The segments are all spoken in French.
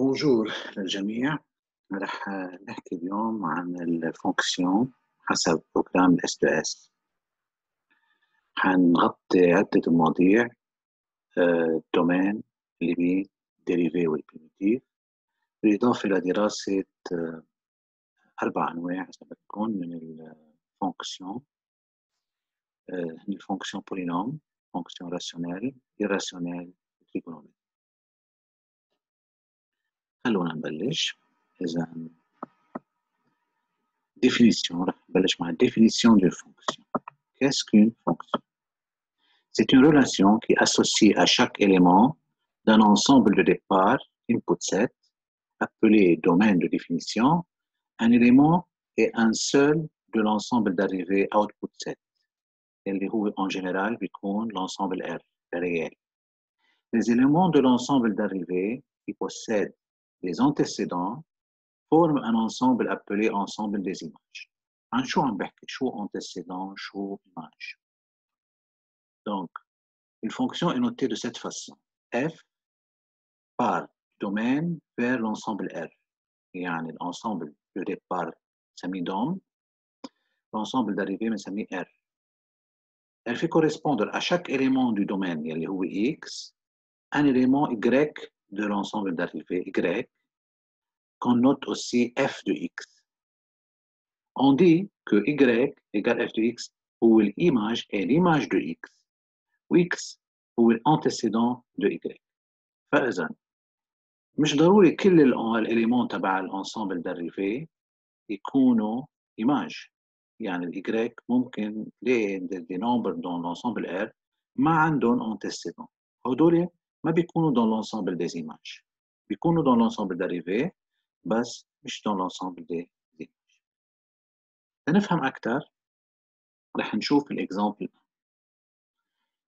بونجور للجميع. رح نحكي اليوم عن الفونكسيون حسب بروجرام الاس دو اس. حنغطي عدة مواضيع، الدومين اللي بيه ديريفي والبريميتيف، بالإضافة إلى دراسة 4 أنواع سبقكم من الفونكسيون. هي الفونكسيون بولينوم، فونكسيون راسيونيل، irrationnel وتريغونومتري. خلونا نبلش. إذا définition, la définition d'une fonction. Qu'est-ce qu'une fonction? C'est une relation qui associe à chaque élément d'un ensemble de départ, input set, appelé domaine de définition, un élément et un seul de l'ensemble d'arrivée output set, اللي هو en général بيكون l'ensemble R, réel. Les éléments de l'ensemble d'arrivée qui possèdent des antécédents forment un ensemble appelé ensemble des images. عن شو عم بحكي؟ شو antécédent, شو image. Donc, une fonction est notée de cette façon. F part du domaine vers l'ensemble R. يعني l'ensemble de départ سميه DOM, l'ensemble d'arrivée بنسميه R. Elle fait correspondre à chaque élément du domaine, اللي هو X, un élément Y de l'ensemble d'arrivée Y, qu'on note aussi F de X. On dit que Y égale F de X où l'image est l'image de X, ou X هو الانتسيدون de Y. فإذا مش ضروري كل الاليمون تبع الانسامبل داريفي يكونوا ايماج. يعني الY ممكن تلاقي دي نمبر دون l'ensemble R ما عندهم انتسيدون، هدول ما بيكونوا دون l'ensemble des images، بيكونوا دون l'ensemble داريفي بس مش دون l'ensemble des images. لنفهم أكثر رح نشوف الإكزامبل.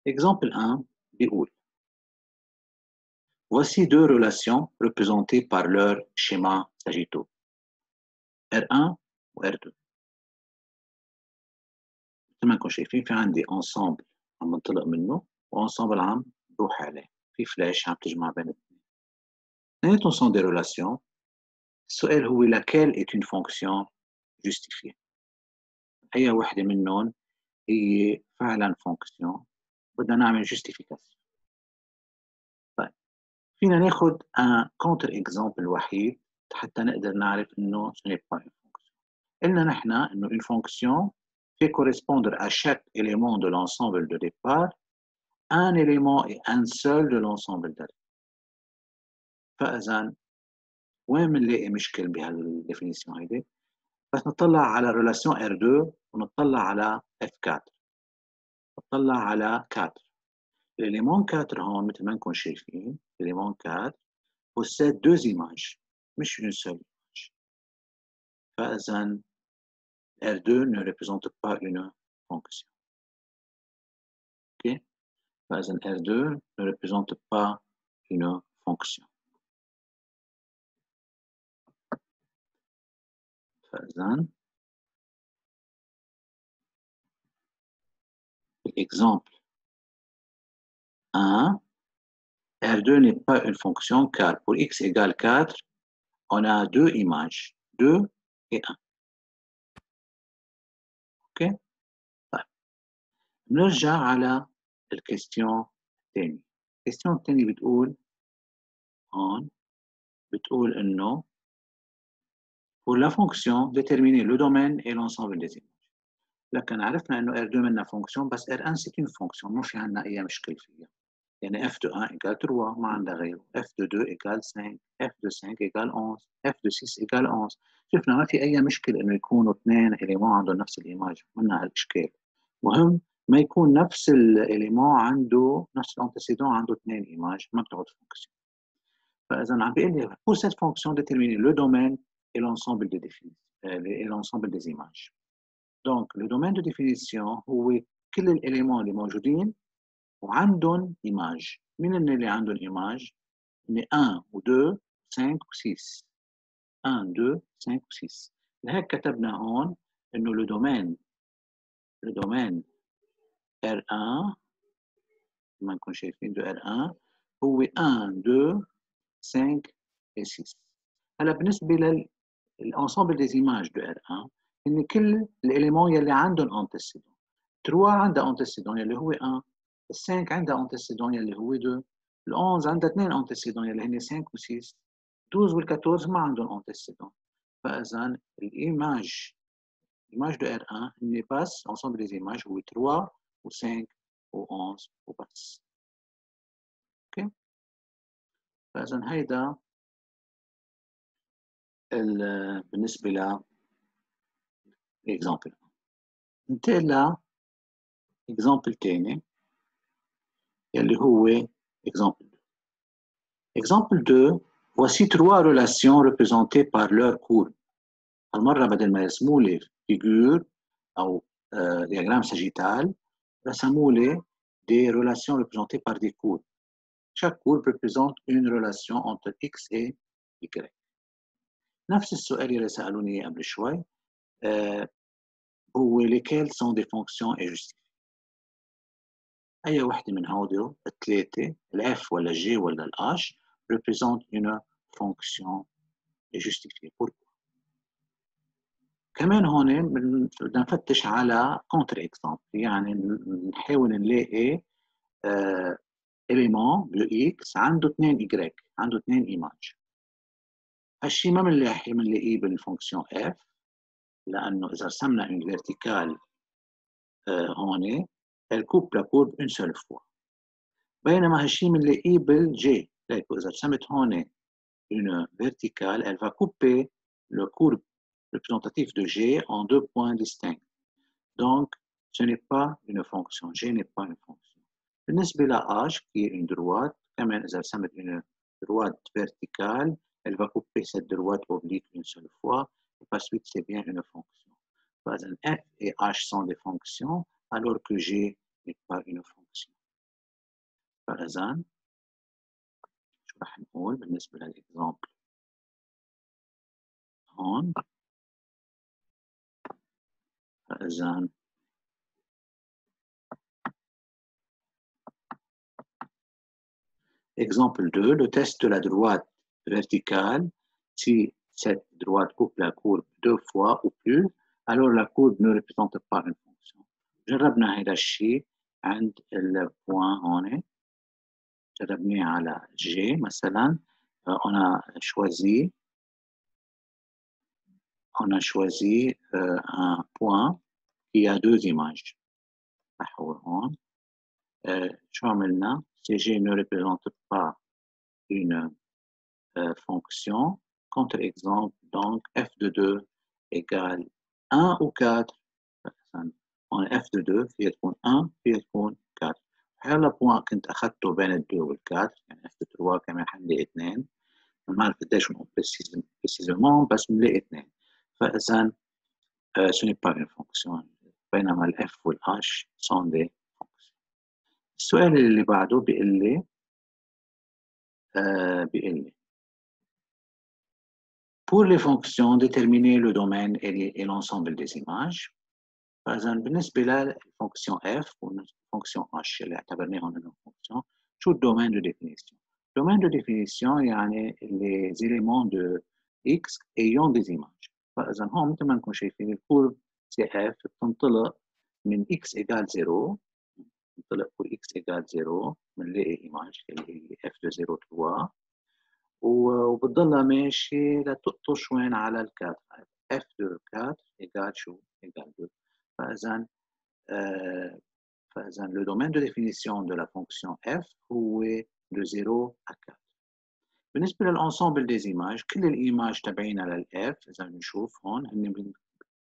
Exemple 1 بيقول: Voici deux relations représentées par leur schéma sagittaux, R1 و R2. مثل ما نكون شايفين في عندي ensemble عم ننطلق منه وensemble عم بروح عليه، في فلاش عم تجمع بين الاثنين. اثنيناتهم sont des relations. السؤال هو laquelle est une fonction justifiée؟ أي وحدة منهم هي فعلا fonction بدنا نعمل justification. طيب فينا ناخد un contre exemple وحيد حتى نقدر نعرف انه ce n'est pas une fonction. قلنا نحن انه une fonction fait correspondre à chaque élément de l'ensemble de départ un élément et un seul de l'ensemble d'arrivée. فإذا وين بنلاقي مشكل بهالديفينيسيون هيدي؟ بس نطلع على relation R2 ونطلع على F4. نطلع على 4. l'élément 4 هون مثل ما نكون شايفين l'élément 4 possède deux images مش une seule image. فإذا R2 ne représente pas une fonction. Ok? فإذا R2 ne représente pas une fonction. فإذا l'exemple 1, R2 n'est pas une fonction car pour x égale 4, on a deux images, 2 et 1. Ok? طيب نرجع على الكيستيون الثانية. الكيستيون الثانية بتقول هون بتقول إنه pour la fonction déterminer le domaine et l'ensemble des images. لكن عرفنا إنه R2 منها fonction بس R1 c'est une fonction ما في عنا أي مشكلة فيها. يعني f de 1 égale 3 ما عندها غيره، f de 2 égale 5، f de 5 égale 11، f de 6 égale 11. شفنا ما في أي مشكلة إنه يكونوا اثنين إليمون عندهم نفس الإيماج، منها هالإشكال. مهم ما يكون نفس الإليمون عنده نفس الانتسيدون عنده اثنين إيماج ما بتعود فونكسيون. فإذا عم بيقول لي pour cette fonction déterminer le domaine et l'ensemble des et l'ensemble des images. Donc le domaine de définition هو كل الإليمون اللي موجودين وعندهم إيماج. مين اللي عندهم إيماج؟ اللي 1 و 2 5 و 6. 1 2 5 و 6. لهيك كتبنا هون إنه le domaine R1 ما نكون شايفين de R1 هو 1 2 5 et 6. هلا بالنسبة للانسامبل des images de R1 إن كل الإليمون يلي عندهم انتسيدون 3 عندها انتسيدون يلي هو 1 ال5 عندها انتسيدون يلي هو 2 ال11 عندها 2 انتسيدون يلي هن 5 و6 12 وال14 ما عندهم انتسيدون فإذا الإيماج de R1 n'est pas ensemble des images هو 3 و5 و11 وبس. اوكي فإذا هيدا بالنسبة ل example. ننتقل ل example تاني يلي هو example 2. Exemple 2, voici 3 relations représentées par leur courbe. المرة بدل ما يرسموا لي figure أو diagramme sagittal, رسموا لي des relations représentées par des courbes. Chaque courbe représente une relation entre x et y. نفس السؤال اللي سألوني قبل شوي هو lesquelles sont des fonctions et justifiées. أي وحدة من هودول الثلاثة الf ولا g ولا h représente une fonction et justifiée. Pourquoi؟ كمان هون بدنا نفتش على contre exemple يعني نحاول نلاقي élément le x عنده 2 y عنده 2 images. هالشيء ما بنلاقيه بالفونكسيون f لأنه إذا رسمنا une verticale هون elle coupe la courbe une seule fois. بينما هالشيء بنلاقيه بالj. إذا رسمت هون une verticale elle va couper le courbe représentatif de G en 2 points distincts. Donc, ce n'est pas une fonction. G n'est pas une fonction. بالنسبة ل H, qui est une droite, كمان إذا رسمت une droite verticale, elle va couper cette droite oblique une seule fois, et par suite, c'est bien une fonction. فإذا F et H sont des fonctions, alors que G n'est pas une fonction. فإذا شو رح نقول بالنسبة للإكزامبل هون؟ فإذا Exemple 2, le test de la droite verticale. Si cette droite coupe la courbe 2 fois ou plus, alors la courbe ne représente pas une fonction. جربنا هذا الشيء عند البوان هون. جربناه على G مثلا. On a choisi un point qui a 2 images. هون. شو عملنا؟ Si G ne représente pas une fonction, contre-exemple, donc f de 2 égale 1 ou 4. On f de 2 فيها تكون 1 فيها تكون 4. هلا بوان كنت أخذته بين ال 2 وال 4 يعني f de 3 كمان حنلاقي 2. ما بعرف قديش نقول précisément بس بنلاقي 2. فإذا ce n'est pas une fonction بينما ال f وال h sont des fonctions. السؤال اللي بعده بيقول لي pour les fonctions, déterminer le domaine et l'ensemble des images. Par exemple, بالنسبة للفونكسيون f والفونكسيون h اللي اعتبرناهم انهم فونكسيون، شو الدومين de définition؟ domaine de définition يعني les éléments de x ayant des images. فإذا هون مثل ما نكون شايفين الكورب سي f بتنطلق من x égale 0 بتنطلق pour x égale 0 بنلاقي ايماج اللي هي f de 0 3 وبتضلها ماشي لتقطش وين على الكات f de 4 égale شو؟ égale 2. فإذا le domaine de définition de la fonction f هو de 0 à 4. بالنسبة للانسامبل des images كل الايماج تبعينا للf إذا بنشوف هون هن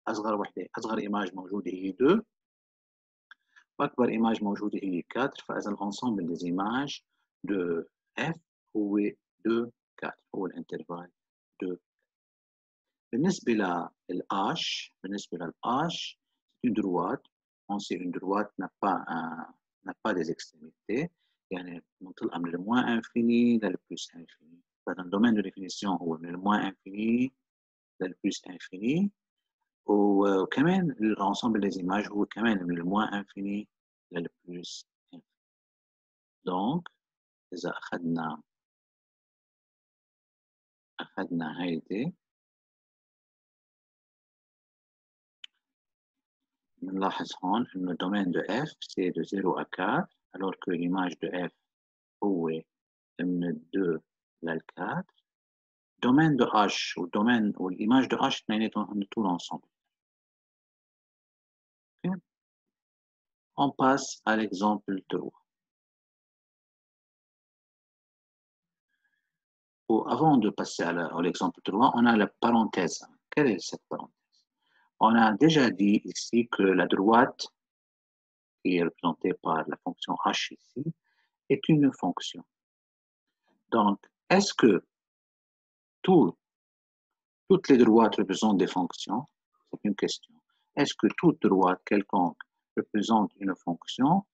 أصغر وحدة أصغر إيماج موجودة هي 2 وأكبر إيماج موجودة هي 4. فإذا الانسامبل des images de f هو 2 4 هو الانترفال 2. بالنسبة للH c'est une droite. On sait une droite n'a pas des extrémités. يعني منطلقة من الموان انفيني للبلس انفيني. فإذا الدومين دو ديفينيسيون هو من الموان انفيني للبلس انفيني. وكمان الانسامبل des images هو كمان من الموان انفيني للبلس انفيني. دونك إذا أخذنا أخذنا هيدي نلاحظ هون إنه الدومين دو F c'est de 0 à 4 alors que l'image de F هو من 2 لل 4 domaine de H ou l'image de H اثنيناتهم tout l'ensemble. Okay. On passe à l'exemple 3. Avant de passer à l'exemple 3, on a la parenthèse. Quelle est cette parenthèse? On a déjà dit ici que la droite, qui est représentée par la fonction h ici, est une fonction. Donc, est-ce que toutes les droites représentent des fonctions? C'est une question. Est-ce que toute droite quelconque représente une fonction?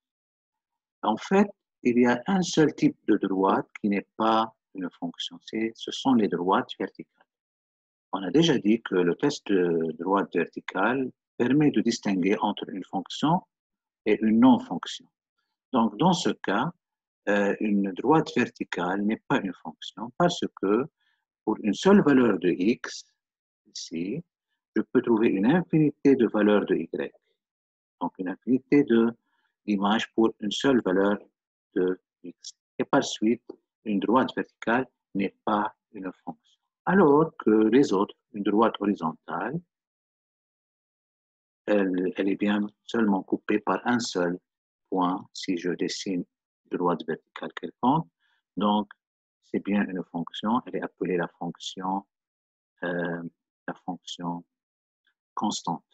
En fait, il y a un seul type de droite qui n'est pas une fonction. Ce sont les droites verticales. On a déjà dit que le test de droite verticale permet de distinguer entre une fonction et une non-fonction. Donc, dans ce cas, une droite verticale n'est pas une fonction parce que pour une seule valeur de x, ici, je peux trouver une infinité de valeurs de y. Donc, une infinité d'images pour une seule valeur de x. Et par suite, une droite verticale n'est pas une fonction. Alors que les autres, une droite horizontale, elle est bien seulement coupée par un seul point si je dessine une droite verticale quelconque. Donc, c'est bien une fonction, elle est appelée la fonction constante.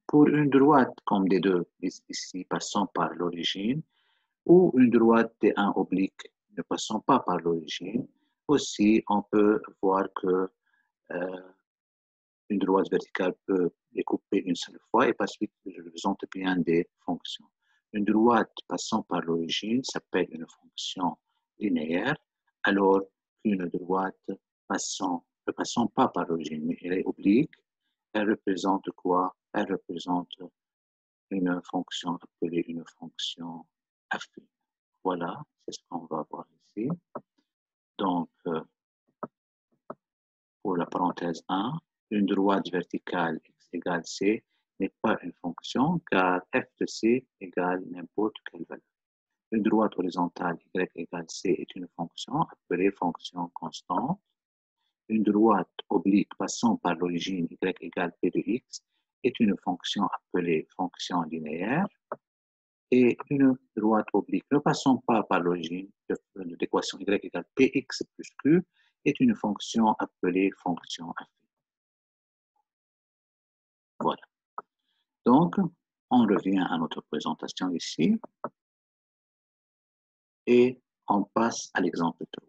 Pour une droite comme des deux ici passant par l'origine, ou une droite T1 oblique ne passant pas par l'origine, aussi on peut voir que une droite verticale peut les couper une seule fois et par suite représente bien des fonctions. Une droite passant par l'origine s'appelle une fonction linéaire, alors qu'une droite ne passant pas par l'origine, mais elle est oblique, elle représente quoi? Elle représente une fonction appelée une fonction affine. Voilà, c'est ce qu'on va voir ici. Donc, pour la parenthèse 1, une droite verticale x égale c n'est pas une fonction car f de c égale n'importe quelle valeur. Une droite horizontale y égale c est une fonction appelée fonction constante. Une droite oblique passant par l'origine y égale p de x est une fonction appelée fonction linéaire. Et une droite oblique ne passant pas par l'origine de l'équation y égale px plus q est une fonction appelée fonction affine. Voilà. Donc, on revient à notre présentation ici et on passe à l'exemple 3.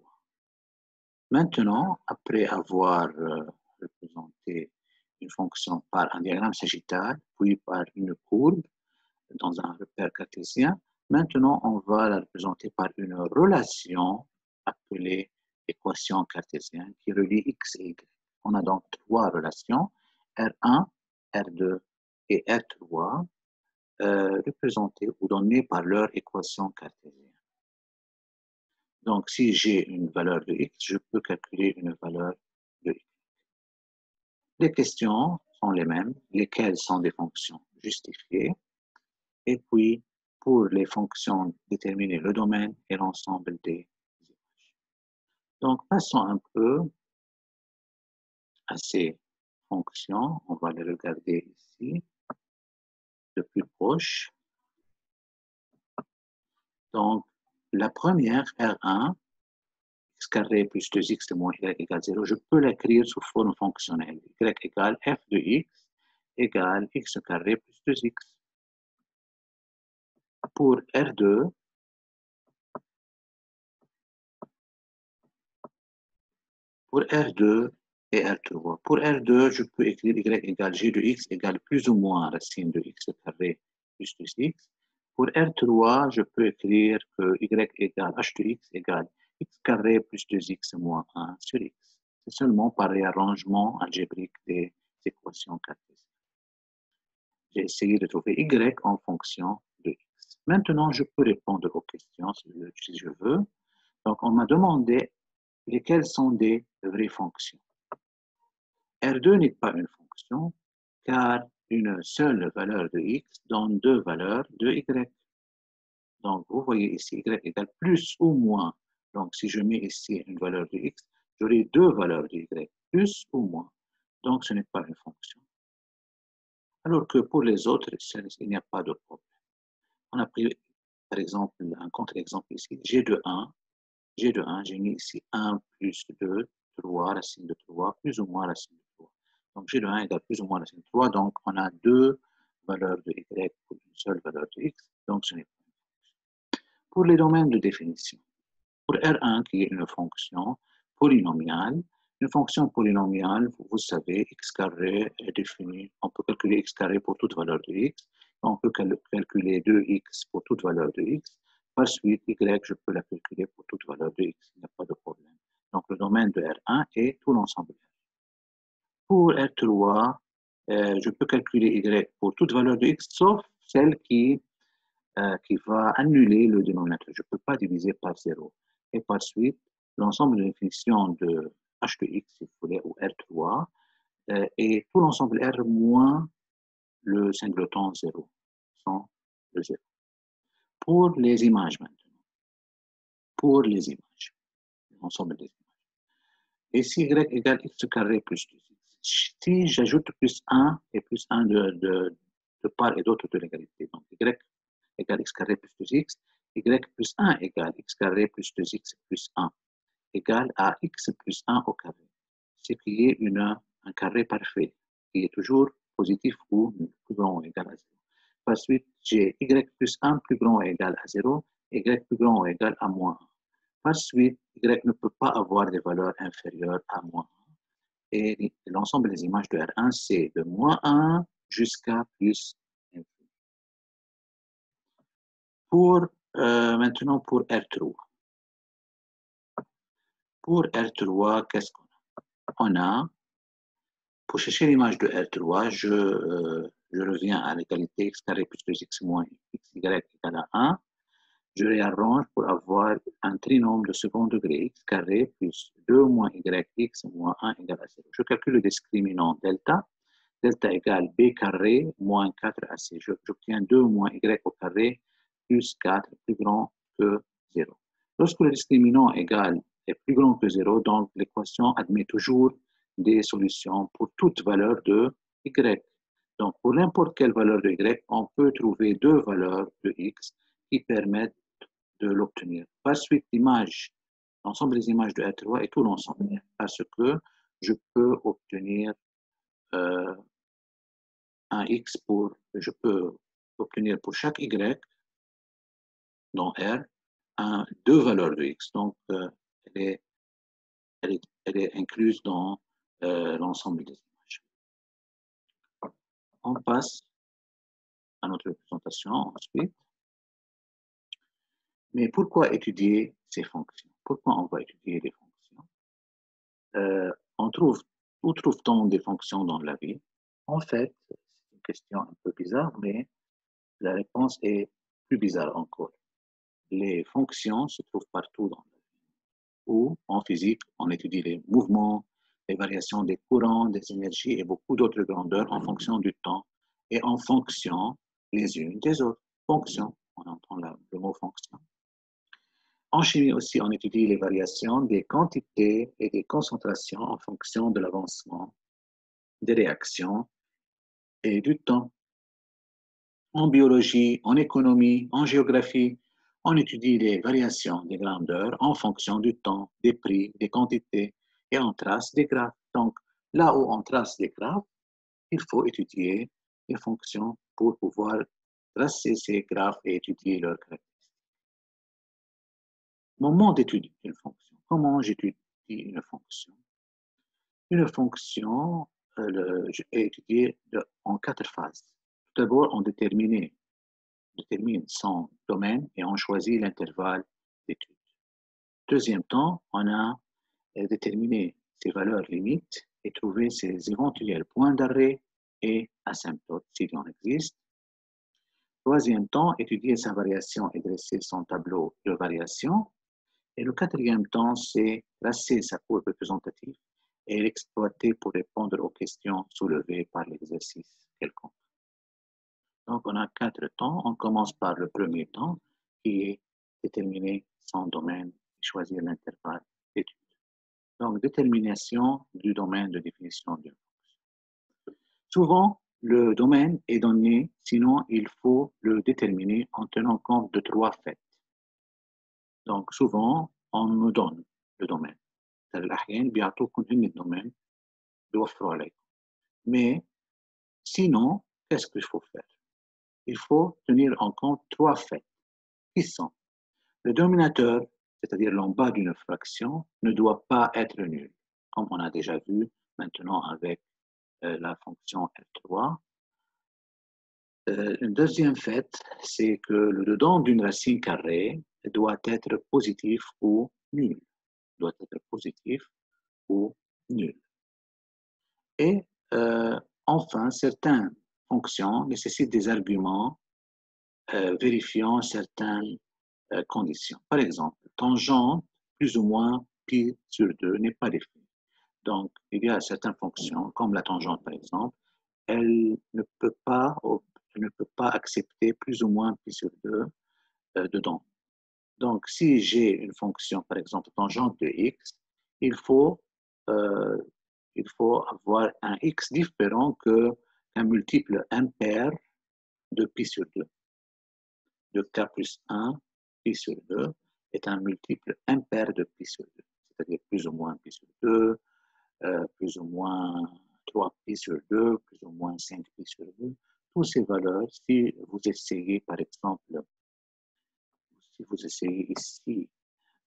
Maintenant, après avoir représenté une fonction par un diagramme sagittal, puis par une courbe dans un repère cartésien, maintenant on va la représenter par une relation appelée équation cartésienne qui relie x et y. On a donc trois relations, R1, R2 et R3, représentées ou données par leur équation cartésienne. Donc, si j'ai une valeur de x, je peux calculer une valeur de y. Les questions sont les mêmes, lesquelles sont des fonctions justifiées, et puis, pour les fonctions, déterminer le domaine et l'ensemble des images. Donc, passons un peu à ces fonctions. On va les regarder ici, de plus proche. Donc, la première, R1, x carré plus 2x moins y égale 0, je peux l'écrire sous forme fonctionnelle. Y égale f de x égale x carré plus 2x. Pour R2, et R3. Pour R2, je peux écrire y égale g de x égale plus ou moins racine de x carré plus 2x. Pour R3, je peux écrire que y égale h de x égale x carré plus 2x moins 1 sur x. C'est seulement par réarrangement algébrique des équations cartésiennes. J'ai essayé de trouver y en fonction de x. Maintenant, je peux répondre aux questions si je veux. Donc, on m'a demandé lesquelles sont des vraies fonctions. R2 n'est pas une fonction, car une seule valeur de x donne deux valeurs de y. Donc, vous voyez ici, y égale plus ou moins. Donc, si je mets ici une valeur de x, j'aurai deux valeurs de y, plus ou moins. Donc, ce n'est pas une fonction. Alors que pour les autres, il n'y a pas de problème. On a pris, par exemple, un contre-exemple ici, g de 1, j'ai mis ici 1 plus 2, 3, racine de 3, plus ou moins racine de 3. Donc, g de 1 égale plus ou moins racine de 3, donc on a deux valeurs de y pour une seule valeur de x, donc ce n'est pas une fonction. Pour les domaines de définition, pour R1 qui est une fonction polynomiale, une fonction polynomiale, vous savez, x carré est définie, on peut calculer x carré pour toute valeur de x, on peut calculer 2x pour toute valeur de x, par suite, y, je peux la calculer pour toute valeur de x, il n'y a pas de problème. Donc, le domaine de R1 est tout l'ensemble R. Pour R3, je peux calculer y pour toute valeur de x, sauf celle qui va annuler le dénominateur. Je ne peux pas diviser par 0. Et par suite, l'ensemble de définition de h de x, si vous voulez, ou R3, est tout l'ensemble R moins le singleton 0, sans le 0. Pour les images maintenant. Pour les images. L'ensemble des images. Et si y égale x carré plus 2x, si j'ajoute plus 1 et plus 1 de part et d'autre de l'égalité, donc y égale x carré plus 2x, y plus 1 égale x carré plus 2x plus 1 égale à x plus 1 au carré. Ce qui est un carré parfait, qui est toujours positif ou plus grand ou égal à 0. Par suite, j'ai y plus 1 plus grand ou égal à 0, y plus grand ou égal à moins 1. Par suite, y ne peut pas avoir des valeurs inférieures à moins 1. Et l'ensemble des images de R1, c'est de moins 1 jusqu'à plus infini. Maintenant, pour R3. Pour R3, qu'est-ce qu'on a? On a, pour chercher l'image de R3, je reviens à l'égalité x carré plus 2x moins xy égale à 1. Je réarrange pour avoir un trinôme de second degré x carré plus 2 moins yx moins 1 égale à 0. Je calcule le discriminant delta. Delta égale b carré moins 4ac. J'obtiens 2 moins y au carré plus 4 plus grand que 0. Lorsque le discriminant est plus grand que 0, donc l'équation admet toujours des solutions pour toute valeur de y. Donc, pour n'importe quelle valeur de y, on peut trouver deux valeurs de x qui permettent de l'obtenir. Par suite, l'ensemble des images de R3 est tout l'ensemble, parce que je peux obtenir je peux obtenir pour chaque y dans R deux valeurs de x. Donc, elle est incluse dans l'ensemble des images. On passe à notre présentation ensuite. Mais pourquoi étudier ces fonctions? Pourquoi on va étudier les fonctions? Où trouve-t-on des fonctions dans la vie? En fait, c'est une question un peu bizarre, mais la réponse est plus bizarre encore. Les fonctions se trouvent partout dans la vie. Ou en physique, on étudie les mouvements, les variations des courants, des énergies et beaucoup d'autres grandeurs en fonction du temps et en fonction les unes des autres. Fonctions, on entend le mot fonction. En chimie aussi, on étudie les variations des quantités et des concentrations en fonction de l'avancement des réactions et du temps. En biologie, en économie, en géographie, on étudie les variations des grandeurs en fonction du temps, des prix, des quantités et on trace des graphes. Donc, là où on trace des graphes, il faut étudier les fonctions pour pouvoir tracer ces graphes et étudier leurs caractéristiques. Moment d'étude d'une fonction. Comment j'étudie une fonction? Une fonction est étudiée en 4 phases. Tout d'abord, on détermine son domaine et on choisit l'intervalle d'étude. Deuxième temps, on a déterminé ses valeurs limites et trouvé ses éventuels points d'arrêt et asymptotes s'il en existe. Troisième temps, étudier sa variation et dresser son tableau de variation. Et le quatrième temps, c'est tracer sa courbe représentative et l'exploiter pour répondre aux questions soulevées par l'exercice quelconque. Donc, on a 4 temps. On commence par le premier temps, qui est déterminer son domaine et choisir l'intervalle d'étude. Donc, détermination du domaine de définition d'une fonction. Souvent, le domaine est donné, sinon il faut le déterminer en tenant compte de 3 faits. Donc, souvent, on nous donne le domaine. الأحيان بيعطوكم هم الدومين بيوفروا عليكم. Mais sinon, qu'est-ce qu'il faut faire? Il faut tenir en compte 3 faits qui sont le dénominateur, c'est-à-dire l'en bas d'une fraction, ne doit pas être nul, comme on a déjà vu maintenant avec la fonction F3. Un deuxième fait, c'est que le dedans d'une racine carrée doit être positif ou nul. Doit être positif ou nul. Et enfin, certaines fonctions nécessitent des arguments vérifiant certaines conditions. Par exemple, tangente plus ou moins pi sur 2 n'est pas définie. Donc, il y a certaines fonctions, comme la tangente par exemple, elle ne peut pas accepter plus ou moins pi sur 2 dedans. Donc, si j'ai une fonction, par exemple, tangente de x, il faut avoir un x différent qu'un multiple impair de pi sur 2. De k plus 1, pi sur 2, est un multiple impair de pi sur 2, c'est-à-dire plus ou moins pi sur 2, plus ou moins 3 pi sur 2, plus ou moins 5 pi sur 2. Toutes ces valeurs, si vous essayez, par exemple, si vous essayez ici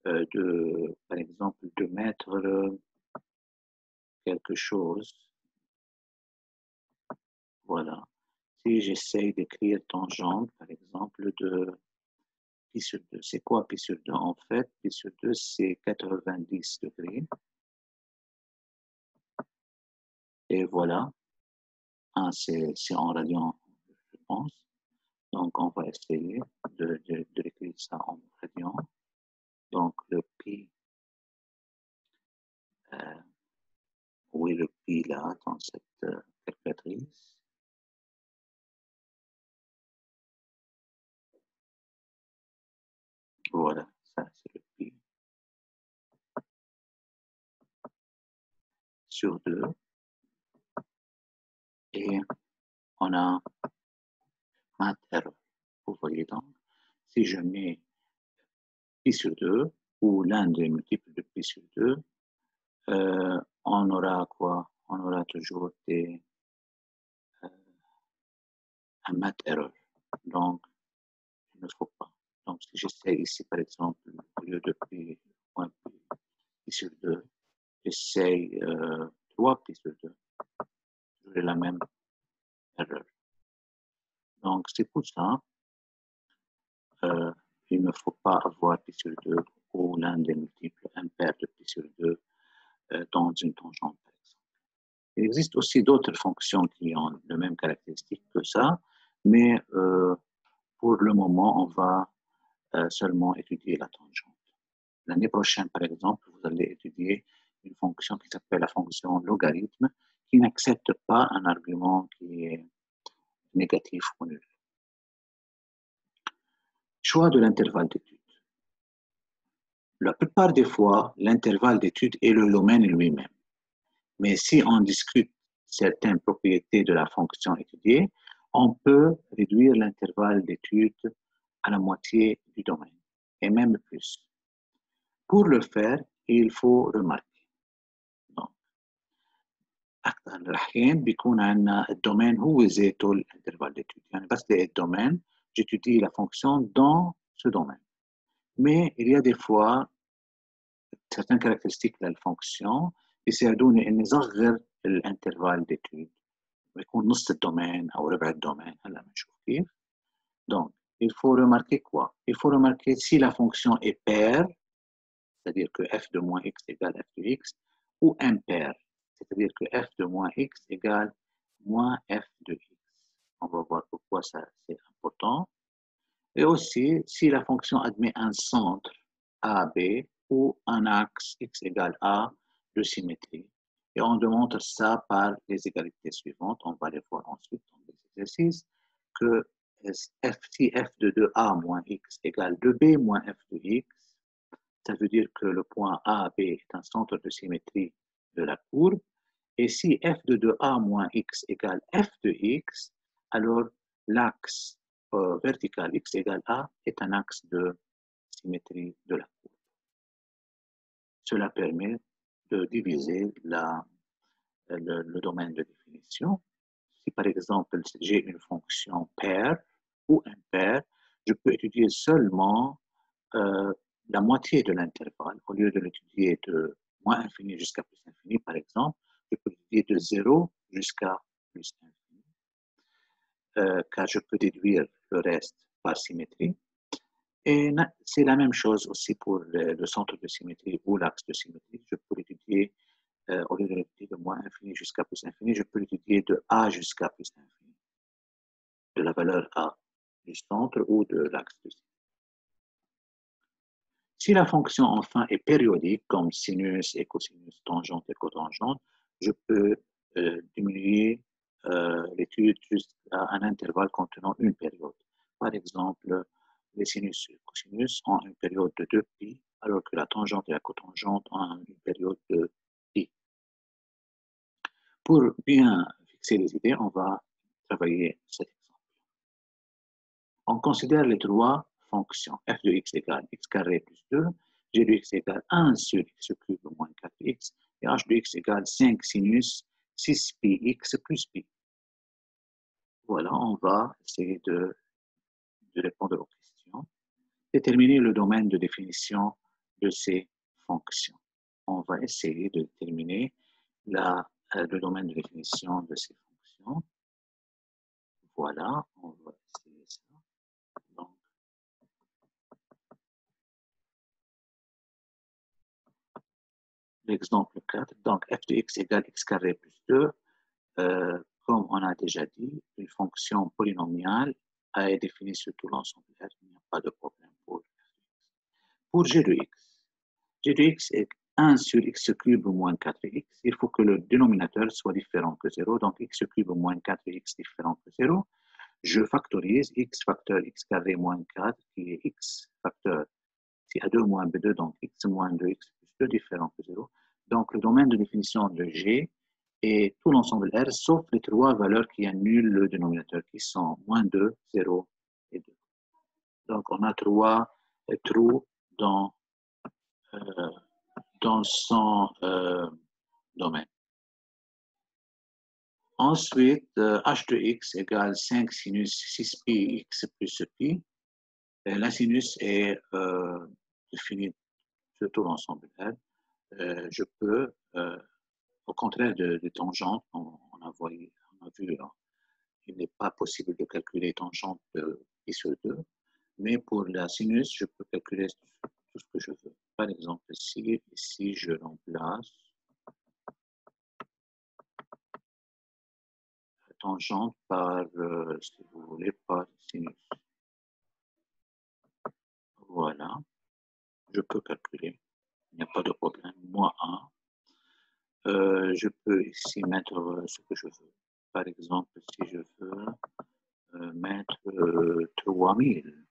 par exemple, de mettre quelque chose, voilà. Si j'essaye d'écrire tangente, par exemple, de pi sur 2, c'est quoi pi sur 2? En fait, pi sur 2, c'est 90 degrés. Et voilà, c'est en radian, je pense. Donc, on va essayer de l'écrire ça en radian. Donc, le pi, où est le pi là, dans cette calculatrice? Voilà, ça c'est le pi sur 2. Et on a math error. Vous voyez donc, si je mets pi sur 2, ou l'un des multiples de pi sur 2, on aura quoi? On aura toujours un math error. Donc, il ne faut pas. Donc, si j'essaie ici, par exemple, au lieu de pi sur 2, j'essaie 3 pi sur 2. J'aurai la même erreur. Donc, c'est pour ça il ne faut pas avoir pi sur 2 ou l'un des multiples impairs de pi sur 2 dans une tangente, par exemple. Il existe aussi d'autres fonctions qui ont les mêmes caractéristiques que ça, mais pour le moment, on va seulement étudier la tangente. L'année prochaine, par exemple, vous allez étudier une fonction qui s'appelle la fonction logarithme, qui n'accepte pas un argument qui est négatif ou nul. Choix de l'intervalle d'étude. La plupart des fois, l'intervalle d'étude est le domaine lui-même. Mais si on discute certaines propriétés de la fonction étudiée, on peut réduire l'intervalle d'étude à la moitié du domaine, et même plus. Pour le faire, il faut remarquer. Donc, أكثر الأحيان بيكون عندنا الدومين هو ذاته الانترفال d'étude. يعني بس الدومين, j'étudie la fonction dans ce domaine. Mais il y a des fois certaines caractéristiques de la fonction يساعدوني اني اصغر الانترفال d'étude ويكون نص الدومين او ربع الدومين هلا بنشوف كيف. Donc, il faut remarquer quoi? Il faut remarquer si la fonction est paire, c'est-à-dire que f de moins x égale f de x, ou impaire, c'est-à-dire que f de moins x égale moins f de x. On va voir pourquoi ça c'est important. Et aussi, si la fonction admet un centre A, B, ou un axe x égale a de symétrie. Et on démontre ça par les égalités suivantes. On va les voir ensuite dans les exercices. Que si f de 2a moins x égale 2b moins f de x, ça veut dire que le point AB est un centre de symétrie de la courbe. Et si f de 2a moins x égale f de x, alors l'axe vertical x égale a est un axe de symétrie de la courbe. Cela permet de diviser le domaine de définition. Si par exemple j'ai une fonction paire ou impaire, je peux étudier seulement la moitié de l'intervalle. Au lieu de l'étudier de moins infini jusqu'à plus infini, par exemple, je peux l'étudier de 0 jusqu'à plus infini, car je peux déduire le reste par symétrie. Et c'est la même chose aussi pour le centre de symétrie ou l'axe de symétrie. Je peux l'étudier, au lieu de l'étudier de moins infini jusqu'à plus infini, je peux l'étudier de A jusqu'à plus infini, de la valeur A du centre ou de l'axe de symétrie. Si la fonction enfin est périodique, comme sinus et cosinus, tangente et cotangente, je peux diminuer l'étude jusqu'à un intervalle contenant une période. Par exemple, les sinus et cosinus ont une période de 2π, alors que la tangente et la cotangente ont une période de π. Pour bien fixer les idées, on va travailler cet exemple. On considère les trois fonctions f de x égale x carré plus 2, g de x égale 1 sur x cube moins 4x, et h de x égale 5 sinus 6πx plus π. Voilà, on va essayer de répondre aux questions. Déterminer le domaine de définition de ces fonctions. On va essayer de déterminer le domaine de définition de ces fonctions. Voilà, on va essayer ça. Donc, l'exemple 4, donc f de x égale x carré plus 2, comme on a déjà dit, une fonction polynomiale est définie sur tout l'ensemble R, il n'y a pas de problème pour f de x. Pour g de x est 1 sur x cube moins 4x, il faut que le dénominateur soit différent que 0, donc x cube moins 4x différent que 0. Je factorise x facteur x carré moins 4, qui est x facteur si A2 moins B2, donc x moins 2x plus 2 différent que 0. Donc, le domaine de définition de G est tout l'ensemble R, sauf les trois valeurs qui annulent le dénominateur, qui sont moins 2, 0 et 2. Donc, on a trois trous dans son domaine. Ensuite, h de x égale 5 sinus 6πx plus π. La sinus est définie sur tout l'ensemble R. Je peux, au contraire de tangente, on a vu, il n'est pas possible de calculer tangente de pi sur 2, mais pour la sinus, je peux calculer tout ce que je veux. Par exemple, ici je remplace la tangente par, si vous voulez, par sinus. Voilà, je peux calculer, il n'y a pas de problème, moins 1. Je peux ici mettre ce que je veux. Par exemple, si je veux mettre 3000,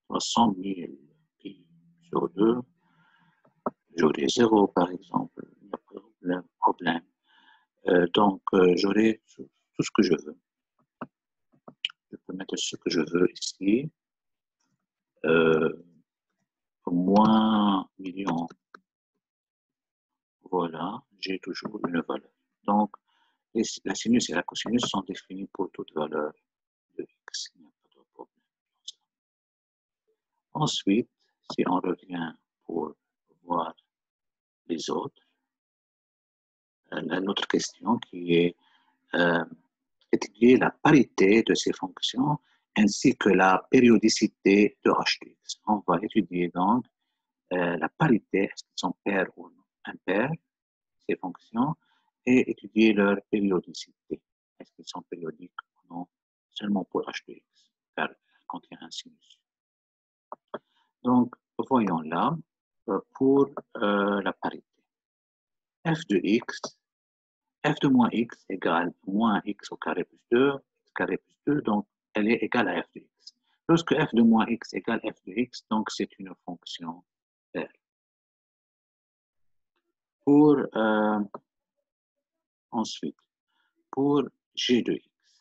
300 000 pi sur 2, j'aurai 0 par exemple, il n'y a pas de problème. Donc, j'aurai tout ce que je veux. Je peux mettre ce que je veux ici. Moins million. Voilà, j'ai toujours une valeur. Donc, la sinus et la cosinus sont définis pour toute valeur de x. Il n'y a pas de problème. Ensuite, si on revient pour voir les autres, l'autre question qui est étudier la parité de ces fonctions ainsi que la périodicité de h de x. On va étudier donc la parité, est-ce qu'ils sont paires ou non, impaires, ces fonctions, et étudier leur périodicité. Est-ce qu'ils sont périodiques ou non, seulement pour h de x, car elle contient un sinus. Donc, voyons là, f de x, f de moins x égale moins x au carré plus 2, x carré plus 2, donc elle est égale à f de x. Lorsque f de moins x égale f de x, donc c'est une fonction R. Pour ensuite, pour g de x,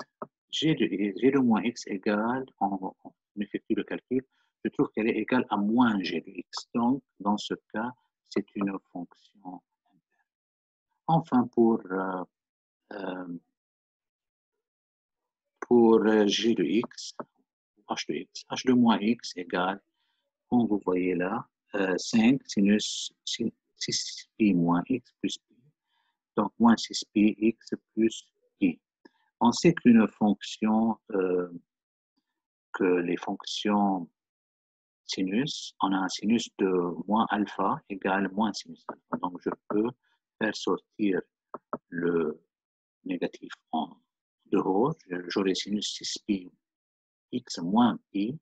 g de moins x égale, on effectue le calcul, je trouve qu'elle est égale à moins g de x. Donc, dans ce cas, c'est une fonction impaire. Enfin, pour g de x, h de x, h de moins x égale, comme vous voyez là, 5 sinus 6 pi moins x plus pi. Donc, moins 6 pi x plus pi. On sait qu'une fonction, que les fonctions sinus, on a un sinus de moins alpha égale moins sinus alpha. Donc, je peux faire sortir le négatif en dehors. J'aurai sinus 6 pi x moins pi.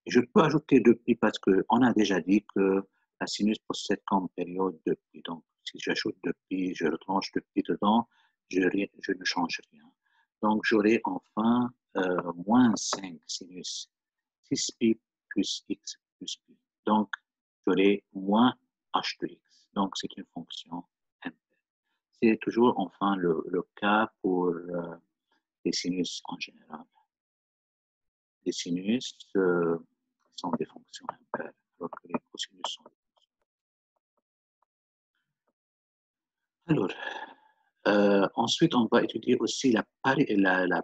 Et je peux ajouter 2pi parce qu'on a déjà dit que la sinus possède comme période 2pi. Donc, si j'ajoute 2pi, je retranche 2pi dedans, je ne change rien. Donc, j'aurai enfin moins 5 sinus 6pi plus x plus pi. Donc, j'aurai moins h de x. Donc, c'est une fonction impaire. C'est toujours enfin le cas pour les sinus en général. Les sinus sont des fonctions impaires, alors que les cosinus sont des fonctions. Alors, ensuite, on va étudier aussi la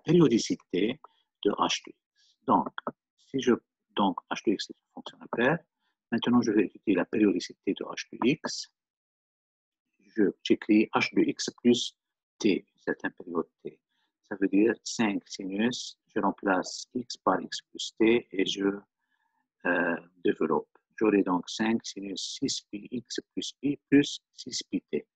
périodicité de h de x. Donc, h de x est une fonction impaire. Maintenant, je vais étudier la périodicité de h de x. J'écris h de x plus t, une certaine période t. Ça veut dire 5 sinus, je remplace x par x plus t et je développe. J'aurai donc 5 sinus 6 pi x plus 6 pi t.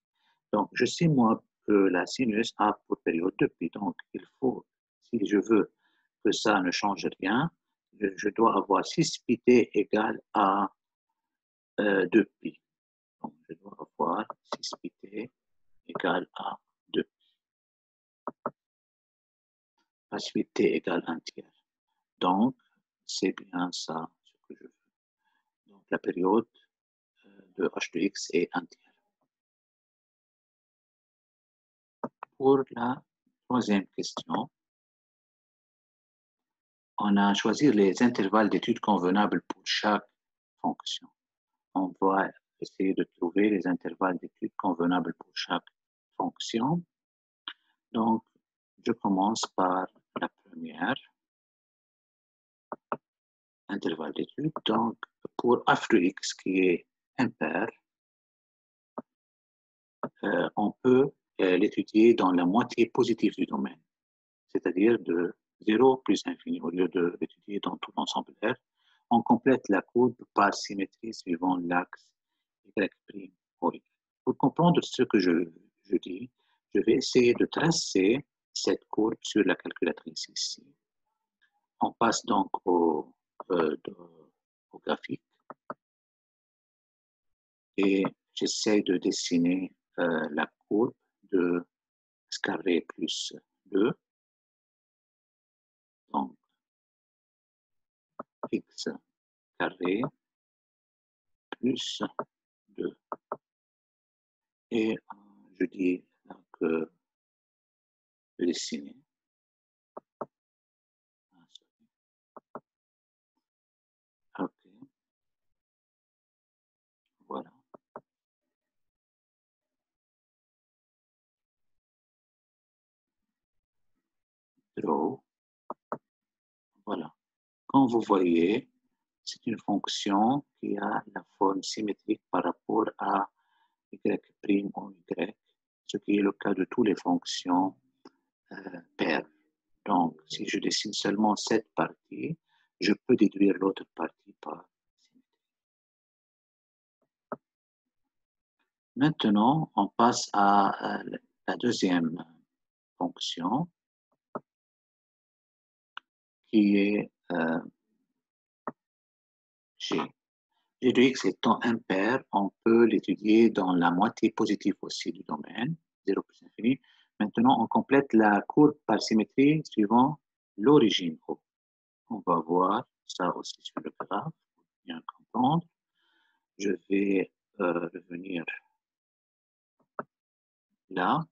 Donc, je sais moi que la sinus a pour période 2pi. Donc, il faut, si je veux que ça ne change rien, je dois avoir 6 pi t égale à 2pi. Donc, je dois avoir 6 pi t égale à 2pi. La suite t égale 1 tiers. Donc, c'est bien ça ce que je veux. Donc, la période de h de x est 1 tiers. Pour la troisième question, on a choisi les intervalles d'étude convenables pour chaque fonction. On va essayer de trouver les intervalles d'étude convenables pour chaque fonction. Donc, je commence par la première, intervalle d'étude. Donc, pour f de x qui est impair, on peut l'étudier dans la moitié positive du domaine, c'est-à-dire de 0 plus infini. Au lieu de l'étudier dans tout l'ensemble R, on complète la courbe par symétrie suivant l'axe Y', O, Y. Pour comprendre ce que je dis, je vais essayer de tracer cette courbe sur la calculatrice ici. On passe donc au graphique et j'essaie de dessiner la courbe de x carré plus 2. Donc, x carré plus 2. Et je dis que je vais dessiner. OK. Voilà. Draw. Voilà. Comme vous voyez, c'est une fonction qui a la forme symétrique par rapport à y' en y, ce qui est le cas de toutes les fonctions paires. Donc, si je dessine seulement cette partie, je peux déduire l'autre partie par symétrie. Maintenant, on passe à la deuxième fonction qui est g. G de x étant impair, on peut l'étudier dans la moitié positive aussi du domaine, 0 plus infini. Maintenant, on complète la courbe par symétrie suivant l'origine O. On va voir ça aussi sur le graphe pour bien comprendre. Je vais revenir là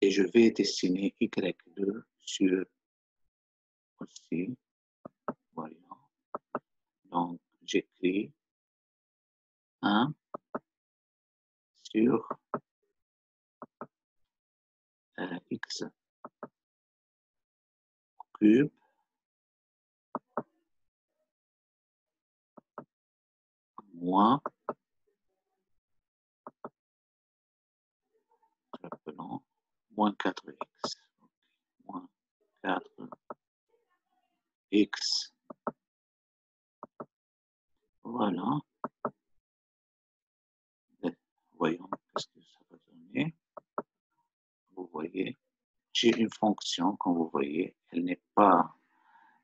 et je vais dessiner Y2 sur aussi. Voilà. Donc, j'écris 1 sur X cube moins, rappelons, moins 4x. Moins 4x. Voilà. Et voyons ce que ça va donner. Vous voyez, j'ai une fonction, comme vous voyez, elle n'est pas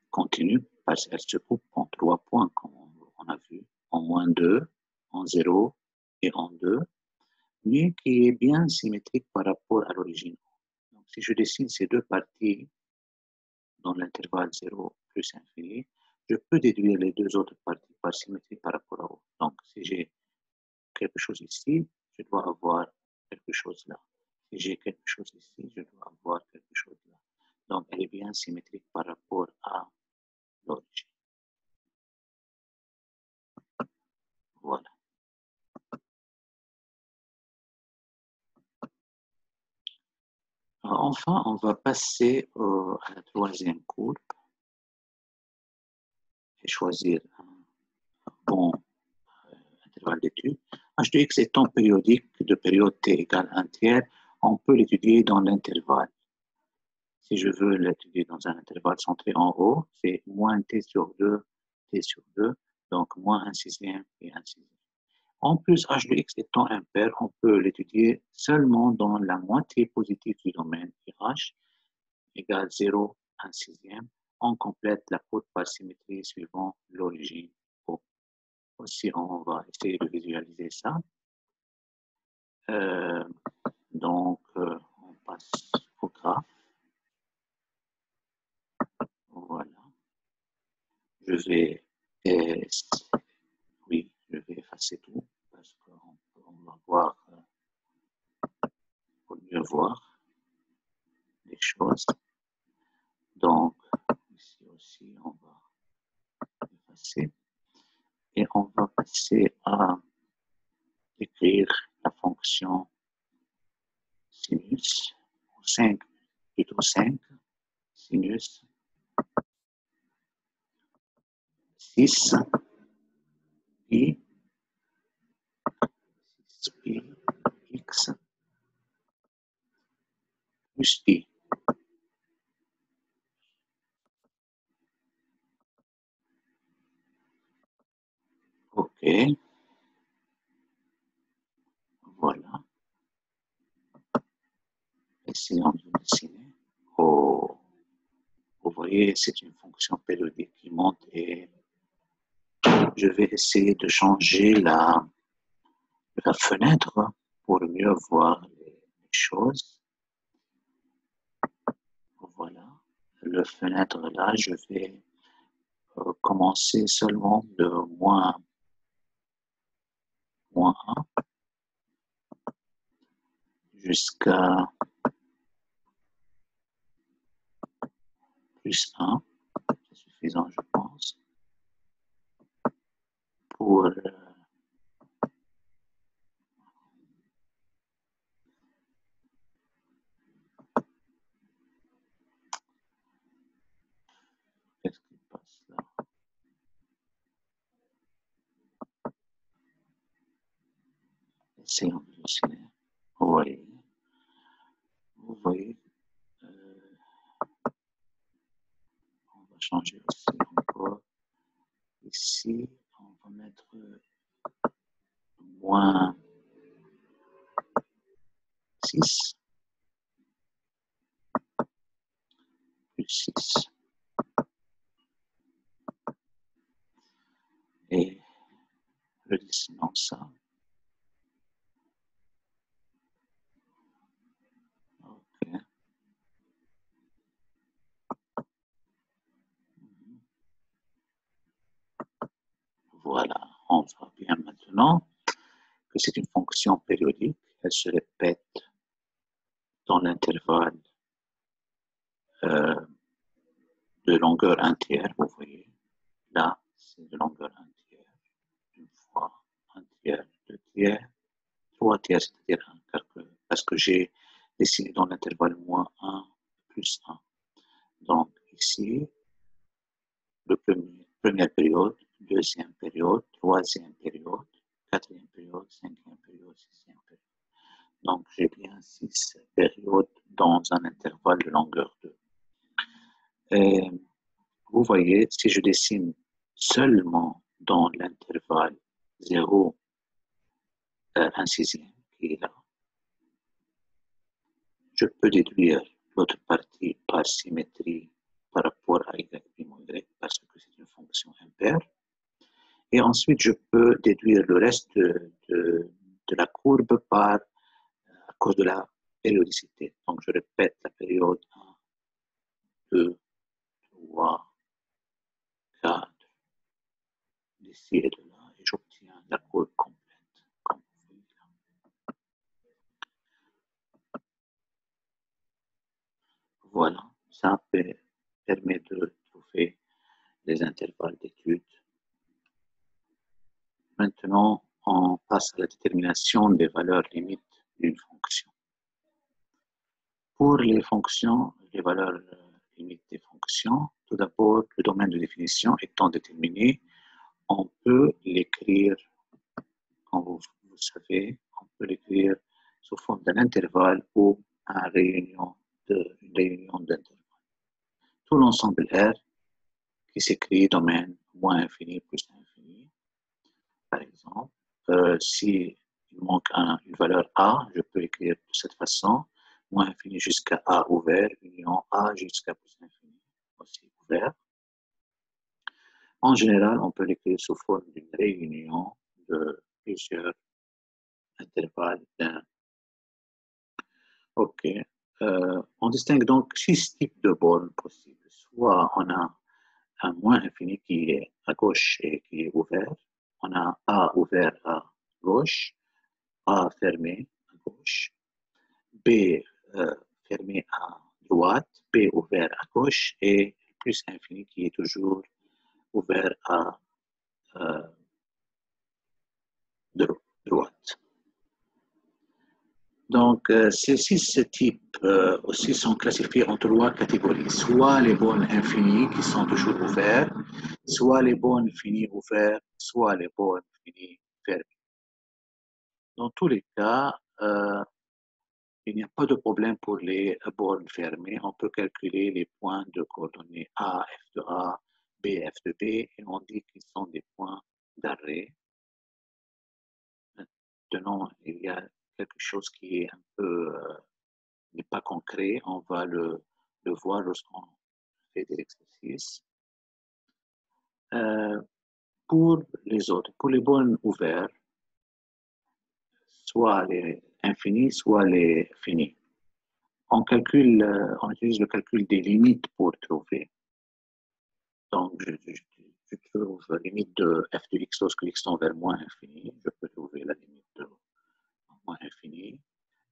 continue parce qu'elle se coupe en 3 points, comme on a vu, en moins 2, en 0 et en 2, mais qui est bien symétrique par rapport à l'origine. Donc, si je dessine ces deux parties dans l'intervalle 0 plus infini, je peux déduire les deux autres parties par symétrie par rapport à O. Donc, si j'ai quelque chose ici, je dois avoir quelque chose là. Si j'ai quelque chose ici, je dois avoir quelque chose là. Donc, elle est bien symétrique par rapport à l'origine. Voilà. Enfin, on va passer à la troisième courbe et choisir un bon intervalle d'étude. H de x étant périodique de période t égale 1 tiers, on peut l'étudier dans l'intervalle. Si je veux l'étudier dans un intervalle centré en haut, c'est moins t sur 2, donc moins 1 sixième et 1 sixième. En plus, h de x étant impair, on peut l'étudier seulement dans la moitié positive du domaine h égale 0, 1 sixième. On complète la courbe par symétrie suivant l'origine O. Aussi, on va essayer de visualiser ça. On passe au graphe. Voilà. Je vais, oui, je vais effacer tout parce qu'on va voir, pour mieux voir les choses. Donc, ici aussi, on va effacer et on va passer à écrire la fonction sinus, 5, plutôt 5, sinus 6 pi, 6 pi x plus pi. OK. Voilà. Essayons de dessiner. Oh. Vous voyez, c'est une fonction périodique qui monte et je vais essayer de changer la fenêtre pour mieux voir les choses. Voilà. Le fenêtre là, je vais commencer seulement de moins 1 jusqu'à plus 1. C'est suffisant, je pense, pour qu'est-ce qui passe là? Essayons de dessiner. Vous voyez, on va changer aussi encore. Ici, on va mettre moins 6 plus 6. Et Dessinons ça. Okay. Voilà, on voit bien maintenant que c'est une fonction périodique. Elle se répète dans l'intervalle de longueur entière, vous voyez. Là, c'est de longueur entière. Une fois, un tiers, deux tiers, trois tiers, c'est-à-dire un calcul, parce que j'ai dessiné dans l'intervalle moins 1 plus 1. Donc, ici, première période, deuxième période, troisième période, quatrième période, cinquième période, sixième période. Donc, j'ai bien 6 périodes dans un intervalle de longueur 2. Et vous voyez, si je dessine seulement dans l'intervalle 0, 1 sixième qui est là, je peux déduire l'autre partie par symétrie par rapport à y prime y parce que c'est une fonction impaire. Et ensuite, je peux déduire le reste de la courbe à cause de la périodicité. Donc, je répète la période 1, 2, 3, 4, d'ici et de là, et j'obtiens la courbe complète, comme vous voyez là. Voilà, ça permet de trouver les intervalles d'étude. Maintenant, on passe à la détermination des valeurs limites d'une fonction. Pour les fonctions, les valeurs limites des fonctions, tout d'abord, le domaine de définition étant déterminé, on peut l'écrire, comme vous savez, on peut l'écrire sous forme d'un intervalle ou une réunion d'intervalles. Tout l'ensemble R qui s'écrit domaine moins infini plus infini, par exemple, si il manque une valeur A, je peux l'écrire de cette façon, moins infini jusqu'à A ouvert, union A jusqu'à plus infini, aussi ouvert. En général, on peut l'écrire sous forme d'une réunion de plusieurs intervalles d'un. OK. On distingue donc 6 types de bornes possibles. Soit on a un moins infini qui est à gauche et qui est ouvert. On a A ouvert à gauche, A fermé à gauche, B fermé à droite, B ouvert à gauche et plus infini qui est toujours ouvert à droite. Donc, ces 6 types aussi sont classifiés en 3 catégories. Soit les bornes infinies qui sont toujours ouvertes, soit les bornes finies ouvertes, soit les bornes finies fermées. Dans tous les cas, il n'y a pas de problème pour les bornes fermées. On peut calculer les points de coordonnées A, F de A, B, F de B, et on dit qu'ils sont des points d'arrêt. Maintenant, il y a quelque chose qui est un peu n'est pas concret. On va le voir lorsqu'on fait des exercices. Pour les autres, pour les bornes ouvertes, soit les infinis, soit les finis. On utilise le calcul des limites pour trouver. Donc, je trouve la limite de f de x lorsque x tend vers moins infini. Je peux trouver la limite de moins infini.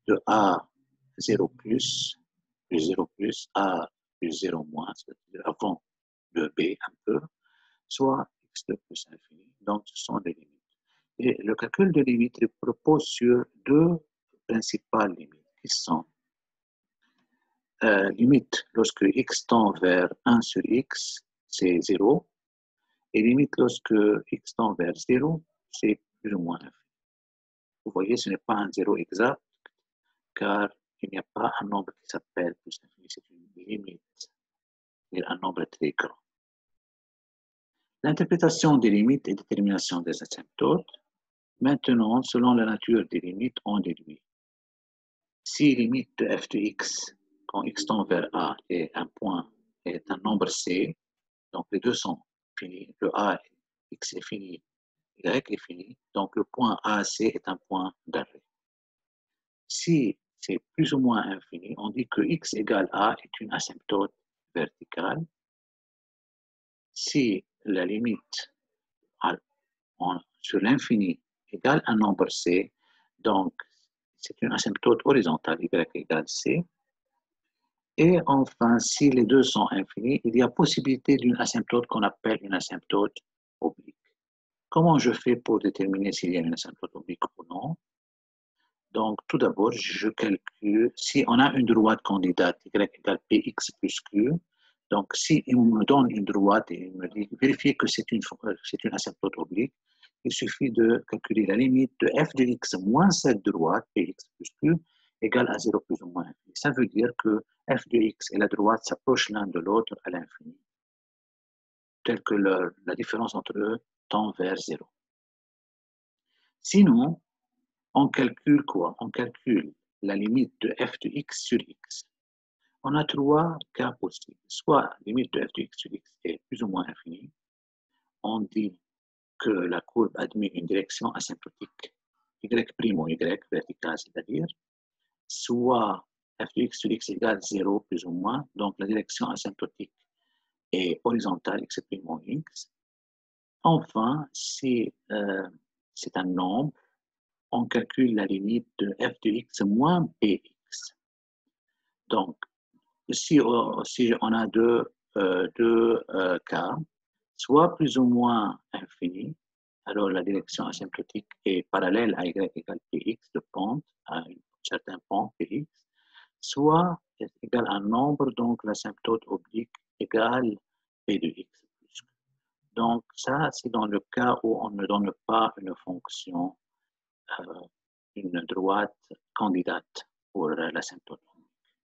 De a 0 plus 0 plus, a plus 0 moins, c'est-à-dire avant de b un peu, soit x2 plus infini. Donc, ce sont des limites. Et le calcul de limite repose sur 2 principales limites qui sont limite lorsque x tend vers 1 sur x, c'est 0, et limite lorsque x tend vers 0, c'est plus ou moins infini. Vous voyez, ce n'est pas un 0 exact, car il n'y a pas un nombre qui s'appelle plus infini, c'est une limite, c'est un nombre très grand. L'interprétation des limites et détermination des asymptotes. Maintenant, selon la nature des limites, on déduit. Si limite de f de x, quand x tend vers a, est un point, est un nombre c, donc les deux sont finis, le a, x est fini, y est fini, donc le point AC est un point d'arrêt. Si c'est plus ou moins infini, on dit que x égale a est une asymptote verticale. Si la limite sur l'infini égale un nombre c, donc c'est une asymptote horizontale, y égale c. Et enfin, si les deux sont infinis, il y a possibilité d'une asymptote qu'on appelle une asymptote oblique. Comment je fais pour déterminer s'il y a une asymptote oblique ou non? Donc, tout d'abord, je calcule, si on a une droite candidate, y égale px plus q, donc si on me donne une droite et il me dit, vérifiez que c'est une asymptote oblique, il suffit de calculer la limite de f de x moins cette droite, px plus q, égale à 0 plus ou moins infini. Ça veut dire que f de x et la droite s'approchent l'un de l'autre à l'infini, tel que la différence entre eux tend vers 0. Sinon, on calcule quoi? On calcule la limite de f de x sur x. On a trois cas possibles. Soit la limite de f de x sur x est plus ou moins infinie. On dit que la courbe admet une direction asymptotique y' ou y verticale, c'est-à-dire soit f de x sur x égale 0 plus ou moins, donc la direction asymptotique est horizontale x' ou x. Enfin, si c'est un nombre, on calcule la limite de f de x moins px. Donc, si on a deux cas, soit plus ou moins infini, alors la direction asymptotique est parallèle à y égale px de pente, à un certain point px, soit est égal à un nombre, donc l'asymptote oblique égale p de x. Donc ça, c'est dans le cas où on ne donne pas une fonction, une droite candidate pour l'asymptote.